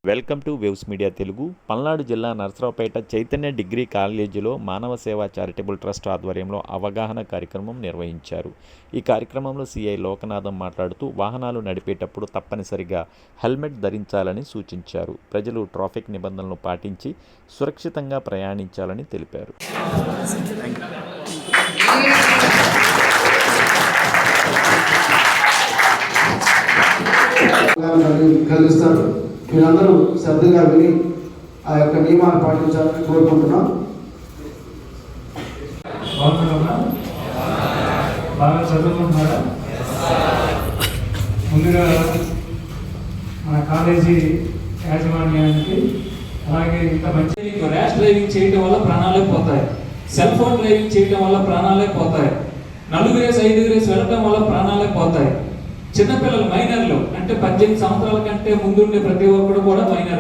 Welcome to waves media Telugu. Palnadu జిల్లా Narasaraopet Chaitanya degree కాలేజీలో మానవ సేవ చారిటబుల్ ట్రస్ట్ ఆధ్వర్యంలో అవగాహన కార్యక్రమం నిర్వహించారు. ఈ కార్యక్రమంలో సిఐ లోకనాథం మాట్లాడుతూ వాహనాలు నడిపేటప్పుడు తప్పనిసరిగా హెల్మెట్ ధరించాలని సూచించారు. ప్రజలు ట్రాఫిక్ నిబంధనలను పాటించి సురక్షితంగా ప్రయాణించాలని తెలిపారు. కలిగిస్తారు. మీరందరూ శ్రద్ధగా విని ఆ యొక్క నియమాన్ని పాటించాలని కోరుకుంటున్నాం. బాగా చదువుకుంటున్నారా? ముందుగా మన కాలేజీ యాజమాన్యానికి అలాగే ఇంత మంచి ర్యాష్ డ్రైవింగ్ చేయడం వల్ల ప్రాణాలే పోతాయి, సెల్ ఫోన్ డ్రైవింగ్ చేయడం వల్ల ప్రాణాలే పోతాయి, 4 రేస్ 5 రేస్ వెళ్ళడం వల్ల ప్రాణాలే పోతాయి. చిన్నపిల్లలు మైనర్లు అంటే 18 సంవత్సరాల కంటే ముందుండే ప్రతి ఒక్కరు కూడా మైనర్.